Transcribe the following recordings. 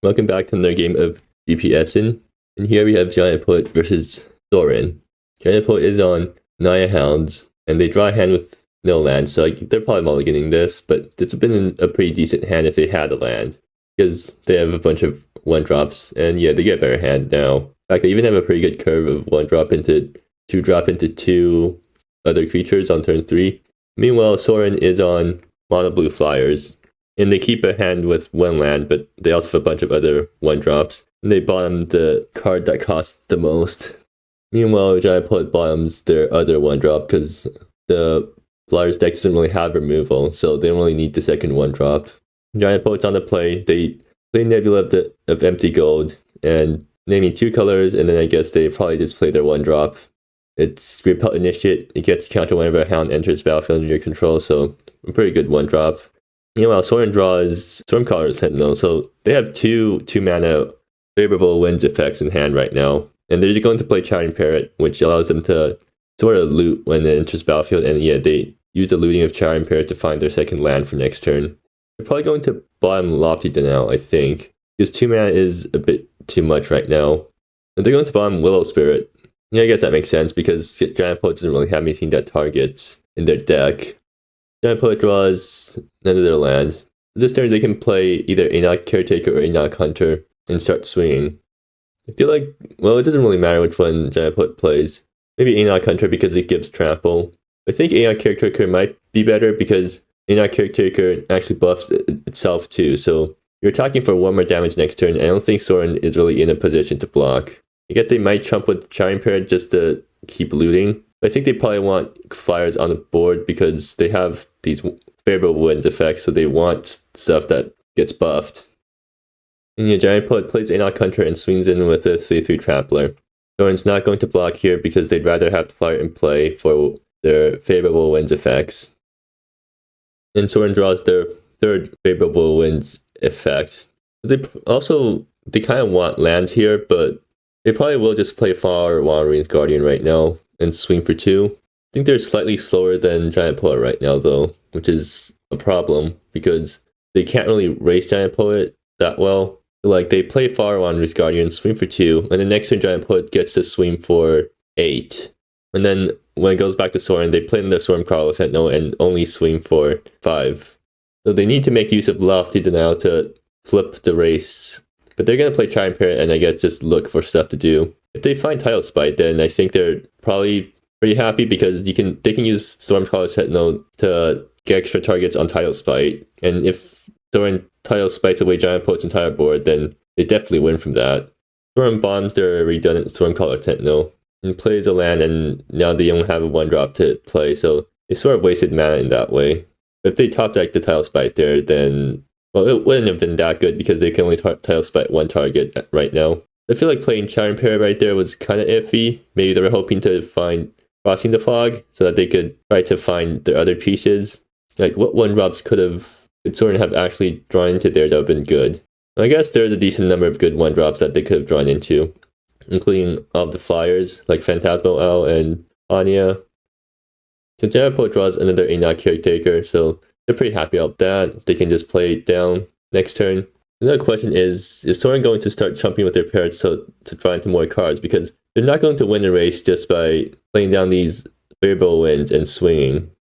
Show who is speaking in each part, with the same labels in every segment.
Speaker 1: Welcome back to another game of GP Essen. And here we have gynoipoet versus Soren. Gynoipoet is on Naya Hounds, and they draw a hand with no land, so they're probably mulliganing this, but it's been a pretty decent hand if they had a land, because they have a bunch of 1-drops, and yeah, they get a better hand now. In fact, they even have a pretty good curve of 1-drop into 2-drop into 2 other creatures on turn 3. Meanwhile, Soren is on mono blue Fliers. And they keep a hand with 1 land, but they also have a bunch of other 1-drops. And they bottom the card that costs the most. Meanwhile, gynoipoet bottoms their other 1-drop because the Fliers deck doesn't really have removal, so they don't really need the second 1-drop. Gynoipoet's on the play. They play Nebula of Empty Gold and naming 2 colors, and then I guess they probably just play their 1-drop. It's Repel Initiate. It gets counter whenever a hound enters battlefield under your control, so a pretty good 1-drop. Meanwhile, Soren draws Stormcaller Sentinel, so they have 2 mana favorable winds effects in hand right now. And they're going to play Chattering Parrot, which allows them to sort of loot when it enters battlefield, and yeah, they use the looting of Chattering Parrot to find their second land for next turn. They're probably going to bottom Lofty Denial, I think, because 2 mana is a bit too much right now. And they're going to bottom Willow Spirit. Yeah, I guess that makes sense, because gynoipoet doesn't really have anything that targets in their deck. Gynoipoet draws none of their lands. This turn they can play either Enoch Caretaker or Enoch Hunter and start swinging. I feel like, well, it doesn't really matter which one gynoipoet plays. Maybe Enoch Hunter because it gives trample. I think Enoch Caretaker might be better because Enoch Caretaker actually buffs itself too, so you're attacking for 1 more damage next turn. I don't think Soren is really in a position to block. I guess they might chump with Chattering Parrot just to keep looting. I think they probably want Fliers on the board because they have these favorable wind effects, so they want stuff that gets buffed. And yeah, gynoipoet plays Enoch Hunter and swings in with a 3/3 Trampler. Soren's not going to block here because they'd rather have the Flyer in play for their favorable winds effects. And Soren draws their 3rd favorable winds effect. They kind of want lands here, but they probably will just play Far Wandering's Guardian right now and swing for 2. I think they're slightly slower than gynoipoet right now though, which is a problem because they can't really race gynoipoet that well. Like, they play Far Wandering's Guardian, swing for 2, and the next turn gynoipoet gets to swing for 8. And then when it goes back to Soren, they play in their Stormcaller Sentinel and only swing for 5. So they need to make use of Lofty Denial to flip the race. But they're going to play Chattering Parrot and I guess just look for stuff to do. If they find Tidal Spite, then I think they're probably pretty happy because they can use Stormcaller Sentinel to get extra targets on Tidal Spite. And if Soren Tidal Spites away gynoipoet's entire board, then they definitely win from that. Soren bombs their redundant Stormcaller Sentinel and plays a land, and now they don't have a 1-drop to play, so they sort of wasted mana in that way. But if they top deck the Tidal Spite there, then, well, it wouldn't have been that good because they can only Tidal Spite 1 target right now. I feel like playing Chattering Parrot right there was kind of iffy. Maybe they were hoping to find Crossing the Fog so that they could try to find their other pieces. Like, what 1-drops could Soren have actually drawn into there that would have been good? I guess there's a decent number of good 1-drops that they could have drawn into, including all of the Flyers, like Phantasmal Owl and Anya. So gynoipoet draws another Enoch Caretaker, so they're pretty happy about that. They can just play it down next turn. Another question is Soren going to start chumping with their parrots to draw into more cards? Because they're not going to win the race just by playing down these favorable winds and swinging.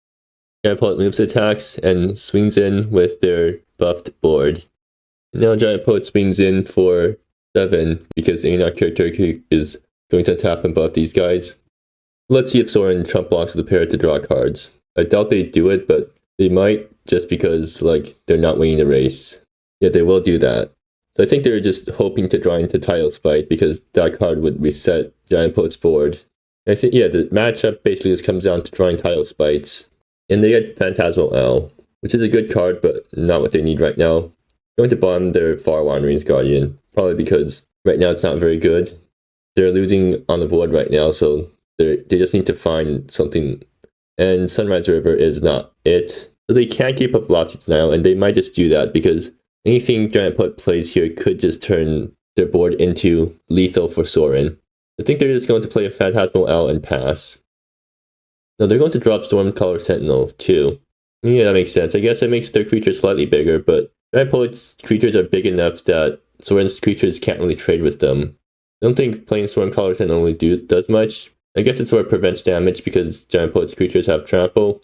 Speaker 1: gynoipoet moves attacks and swings in with their buffed board. Now gynoipoet swings in for 7 because Enoch Caretaker is going to tap and buff these guys. Let's see if Soren chump blocks the parrot to draw cards. I doubt they do it, but they might just because, like, they're not winning the race. Yeah, they will do that. So I think they're just hoping to draw into Tidal Spite because that card would reset gynoipoet's board. I think, yeah, the matchup basically just comes down to drawing Tidal Spites. And they get Phantasmal Owl, which is a good card, but not what they need right now. Going to bottom their Far Wandering's Guardian, probably because right now it's not very good. They're losing on the board right now, so they just need to find something. And Sunrise River is not it. So they can't keep up Lofty Denial, and they might just do that because anything gynoipoet plays here could just turn their board into lethal for Soren. I think they're just going to play a Phantasmal Owl and pass. Now they're going to drop Stormcaller Sentinel too. Yeah, that makes sense. I guess it makes their creatures slightly bigger, but gynoipoet's creatures are big enough that Soren's creatures can't really trade with them. I don't think playing Storm Colors and only does much. I guess it sort of prevents damage because Giant Poet's creatures have trample.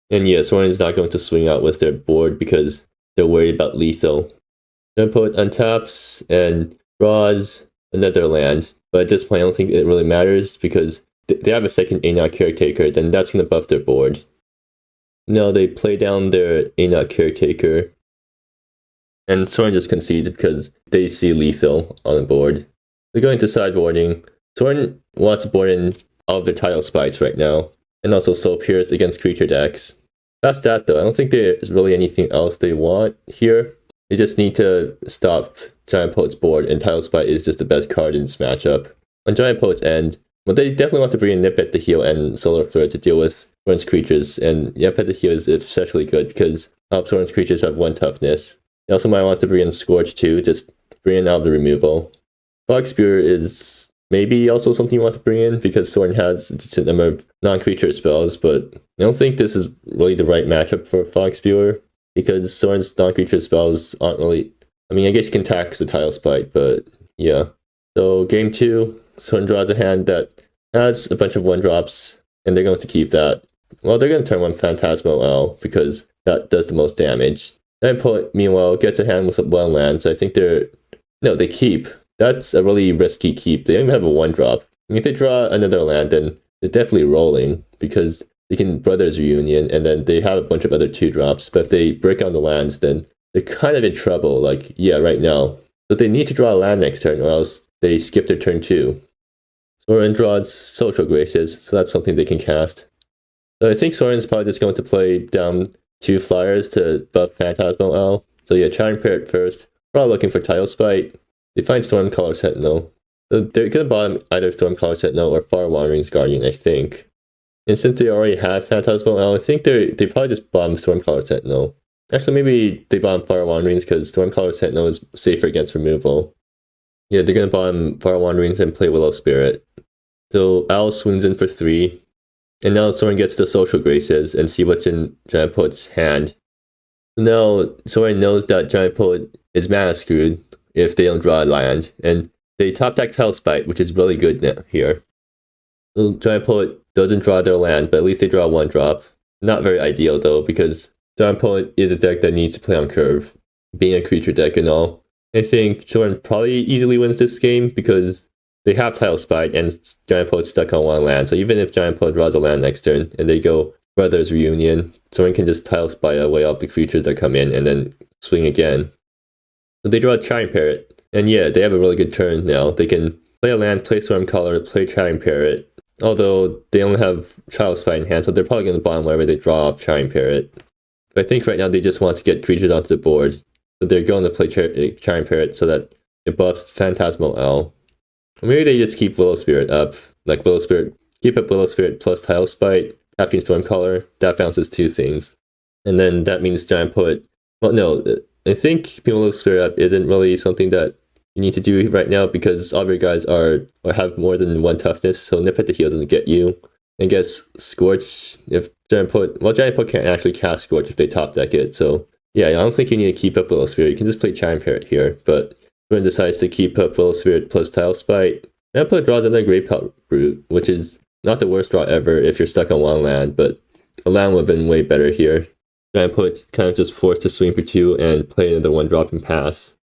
Speaker 1: And yeah, Soren's not going to swing out with their board because they're worried about lethal. Giant Poet untaps and draws another land. But at this point, I don't think it really matters because they have a second Enoch Caretaker, then that's going to buff their board. No, they play down their Enoch Caretaker. And Soren just concedes because they see lethal on the board. They're going to sideboarding. Soren wants to board in all of their Tidal Spites right now. And also Soul Pierce against creature decks. That's that though. I don't think there's really anything else they want here. They just need to stop Giant Poet's board, and Tidal Spite is just the best card in this matchup. On Giant Poet's end, well, they definitely want to bring in Nip at the heel and Solar Flare to deal with Soren's creatures, and Nip at the heel is especially good because all of Soren's creatures have 1 toughness. They also might want to bring in Scorch too, just bring in out the removal. Fog Spear is maybe also something you want to bring in because Soren has a decent number of non-creature spells, but I don't think this is really the right matchup for Fog Spewer because Soren's non-creature spells aren't really... I mean, I guess you can tax the Tidal Spite, but yeah. So game 2, Soren draws a hand that has a bunch of 1-drops, and they're going to keep that. Well, they're going to turn 1 Phantasmal Owl because that does the most damage. Giant Poet, meanwhile, gets a hand with some 1 land, so I think they're... No, they keep. That's a really risky keep. They don't even have a 1-drop. I mean, if they draw another land, then they're definitely rolling because they can Brothers Reunion, and then they have a bunch of other 2-drops. But if they break on the lands, then they're kind of in trouble, like, yeah, right now. So they need to draw a land next turn, or else they skip their turn 2. Soren draws Social Graces, so that's something they can cast. So I think Soren's probably just going to play down 2 Fliers to buff Phantasmal Owl. So yeah, Charming Parrot first. Probably looking for Tidal Spite. They find Stormcaller Sentinel. So they're going to bottom either Stormcaller Sentinel or Far Wandering's Guardian, I think. And since they already have Phantasmal Owl, I think they probably just bottom Stormcaller Sentinel. Actually, maybe they bottom Far Wanderings because Stormcaller Sentinel is safer against removal. Yeah, they're going to bottom Far Wanderings and play Willow Spirit. So Owl swings in for 3. And now Soren gets the Social Graces and see what's in Giant Poet's hand. So now Soren knows that Giant Poet is mana screwed if they don't draw a land, and they top deck Tidal Spite, which is really good now here. So Giant Poet doesn't draw their land, but at least they draw 1-drop. Not very ideal though, because Giant Poet is a deck that needs to play on curve, being a creature deck and all. I think Soren probably easily wins this game because they have Tidal Spite and Giant Poet's stuck on 1 land, so even if Giant Poet draws a land next turn and they go Brothers Reunion, Soren can just Tidal Spite away all the creatures that come in and then swing again. So they draw a Charming Parrot, and yeah, they have a really good turn now. They can play a land, play Stormcaller, play Charming Parrot, although they only have Tidal Spite in hand, so they're probably going to bottom wherever they draw off Charming Parrot. But I think right now they just want to get creatures onto the board, so they're going to play Charming Parrot so that it buffs Phantasmal Owl. Or maybe they just keep Willow Spirit up, like Willow Spirit, keep up Willow Spirit plus Tidal Spite, tapping Stormcaller, that bounces 2 things. And then that means Giant Poet, well no, I think keeping Willow Spirit up isn't really something that you need to do right now because all of your guys are or have more than 1 toughness, so Nip at the heel doesn't get you. I guess Scorch, if Giant Poet, well Giant Poet can't actually cast Scorch if they top deck it, so yeah, I don't think you need to keep up Willow Spirit. You can just play Charming Parrot here, but Soren decides to keep up Willow Spirit plus Tidal Spite. Giant Poet draws another Great Pelt Brute, which is not the worst draw ever if you're stuck on 1 land, but a land would have been way better here. Giant Poet kind of just forced to swing for 2 and play another 1-drop and pass.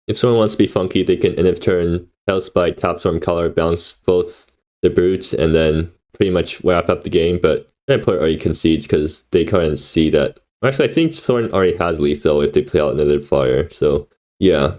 Speaker 1: If someone wants to be funky, they can end of turn Tidal Spite, tap Stormcaller, bounce both the brutes, and then pretty much wrap up the game, but Giant Poet already concedes because they kind of see that. Actually, I think Soren already has lethal if they play out another Flyer, so yeah.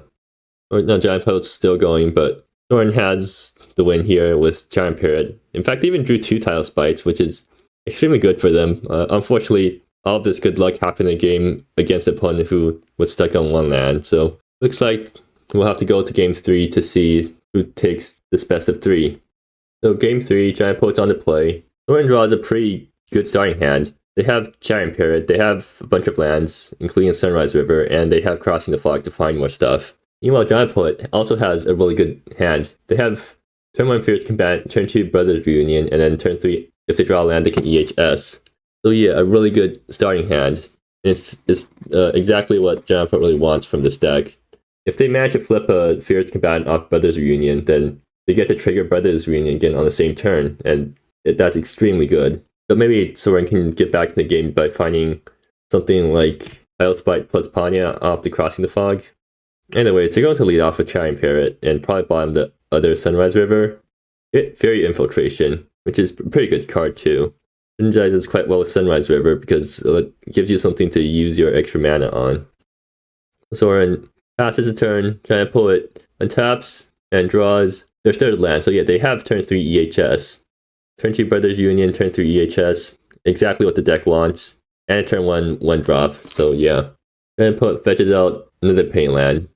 Speaker 1: Or no, Giant Poet's still going, but Soren has the win here with Charming Parrot. In fact, they even drew 2 Tidal Spites, which is extremely good for them. Unfortunately, all of this good luck happened in a game against an opponent who was stuck on 1 land, so looks like we'll have to go to game 3 to see who takes this best of 3. So game 3, Giant Poet's on the play. Soren draws a pretty good starting hand. They have Charming Parrot, they have a bunch of lands, including Sunrise River, and they have Crossing the Fog to find more stuff. Meanwhile, Giant Poet also has a really good hand. They have turn 1 Fierce Combatant, turn 2 Brothers Reunion, and then turn 3, if they draw a land, they can EHS. So yeah, a really good starting hand. It's exactly what Giant Poet really wants from this deck. If they manage to flip a Fierce Combatant off Brothers Reunion, then they get to trigger Brothers Reunion again on the same turn, and that's extremely good. But maybe Soren can get back to the game by finding something like Tidal Spite plus Panya off the Crossing the Fog. Anyways, they're going to lead off with Charring Parrot and probably bottom the other Sunrise River. Fairy Infiltration, which is a pretty good card too. Synergizes quite well with Sunrise River because it gives you something to use your extra mana on. Soren passes a turn, gynoipoet untaps and draws their third land. So yeah, they have turn 3 EHS. Turn 2 Brothers Union, turn 3 EHS. Exactly what the deck wants. And turn 1 drop. So yeah. gynoipoet fetches out another pain land,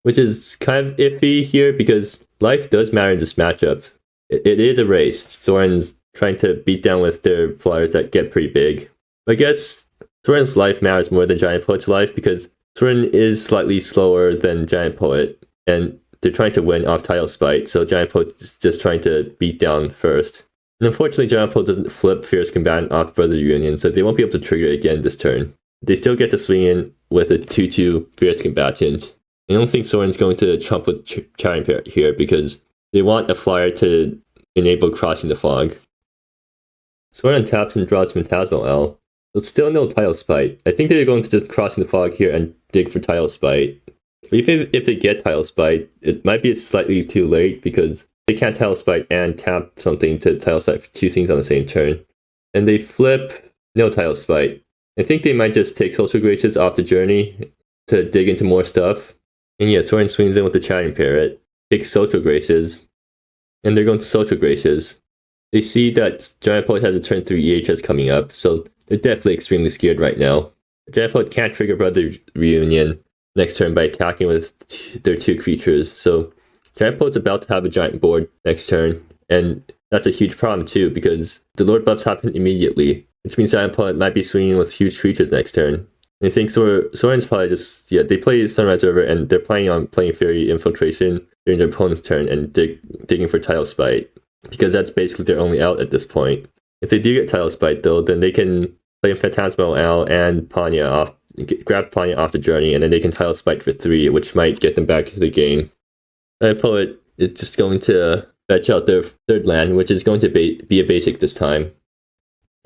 Speaker 1: which is kind of iffy here because life does matter in this matchup. It is a race. Soren's trying to beat down with their flyers that get pretty big. I guess Soren's life matters more than gynoipoet's life because Soren is slightly slower than gynoipoet, and they're trying to win off Tidal Spite, so gynoipoet is just trying to beat down first. And unfortunately, gynoipoet doesn't flip Fierce Combatant off Brothers Reunion, so they won't be able to trigger it again this turn. They still get to swing in with a 2/2 Fierce Combatant. I don't think Soren's going to trump with Charring Parrot here because they want a flyer to enable Crossing the Fog. Soren taps and draws Phantasmal Owl. There's still no Tidal Spite. I think they're going to just Crossing the Fog here and dig for Tidal Spite. But even if they get Tidal Spite, it might be slightly too late because they can't Tidal Spite and tap something to Tidal Spite for 2 things on the same turn. And they flip no Tidal Spite. I think they might just take Social Graces off the journey to dig into more stuff. And yeah, Soren swings in with the Charring Parrot, takes Social Graces, and they're going to Social Graces. They see that gynoipoet has a turn 3 EHS coming up, so they're definitely extremely scared right now. gynoipoet can't trigger Brother Reunion next turn by attacking with their 2 creatures, so gynoipoet's about to have a giant board next turn, and that's a huge problem too because the Lord buffs happen immediately, which means gynoipoet might be swinging with huge creatures next turn. I think Soren's probably just, they play Sunrise River and they're planning on playing Fairy Infiltration during their opponent's turn and digging for Tidal Spite, because that's basically their only out at this point. If they do get Tidal Spite though, then they can play Phantasmal Owl and Panya off, grab Panya off the journey, and then they can Tidal Spite for 3, which might get them back to the game. gynoipoet is just going to fetch out their third land, which is going to be a basic this time.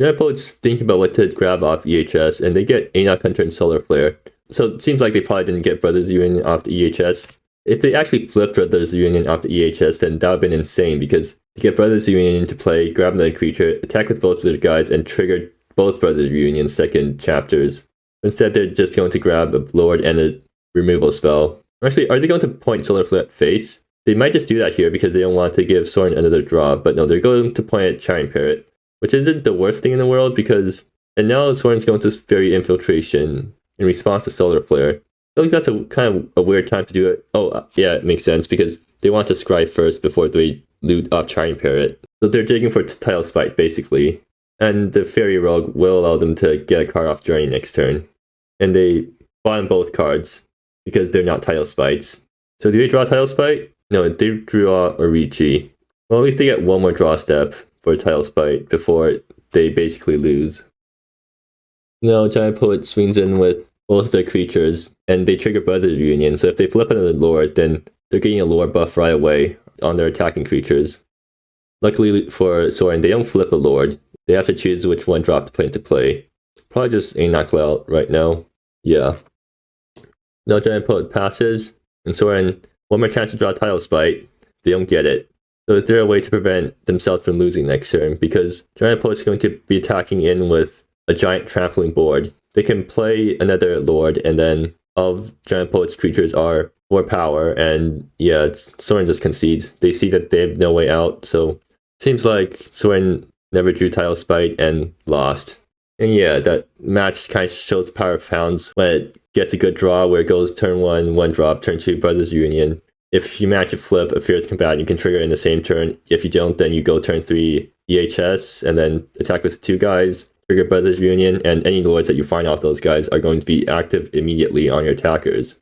Speaker 1: gynoipoet's thinking about what to grab off EHS, and they get Enoch Hunter and Solar Flare. So it seems like they probably didn't get Brothers Union off the EHS. If they actually flipped Brothers Union off the EHS, then that would have been insane, because to get Brothers Union to play, grab another creature, attack with both of their guys, and trigger both Brothers Reunion second chapters. Instead, they're just going to grab a Lord and a removal spell. Actually, are they going to point Solar Flare at face? They might just do that here because they don't want to give Soren another draw, but no, they're going to point at Charring Parrot, which isn't the worst thing in the world because, and now Soren's going to Fairy Infiltration in response to Solar Flare. I think that's a kind of a weird time to do it. Oh, yeah, it makes sense because they want to scry first before they loot off Charring Parrot. So they're digging for Tidal Spite, basically. And the Fairy Rogue will allow them to get a card off journey next turn. And they bottom both cards because they're not Tidal Spites. So do they draw Tidal Spite? No, they draw Orichi. Well, at least they get one more draw step for Tidal Spite before they basically lose. Now, gynoipoet swings in with both their creatures, and they trigger Brothers Reunion, so if they flip another Lord, then they're getting a Lord buff right away on their attacking creatures. Luckily for Soren, they don't flip a Lord. They have to choose which one drop to put into play. Probably just a knockout right now. Yeah. Now gynoipoet passes, and Soren, one more chance to draw Tidal Spite. They don't get it. So is there a way to prevent themselves from losing next turn? Because gynoipoet is going to be attacking in with a giant trampling board. They can play another Lord, and then all of gynoipoet's creatures are 4 power, and yeah, Soren just concedes. They see that they have no way out, so it seems like Soren never drew Tidal Spite and lost. And yeah, that match kind of shows the power of Hounds when it gets a good draw where it goes turn 1, 1 drop, turn 2, Brothers Reunion. If you match a flip, a Fierce Combatant, you can trigger in the same turn. If you don't, then you go turn 3 EHS, and then attack with 2 guys, trigger Brothers Reunion, and any Lords that you find off those guys are going to be active immediately on your attackers.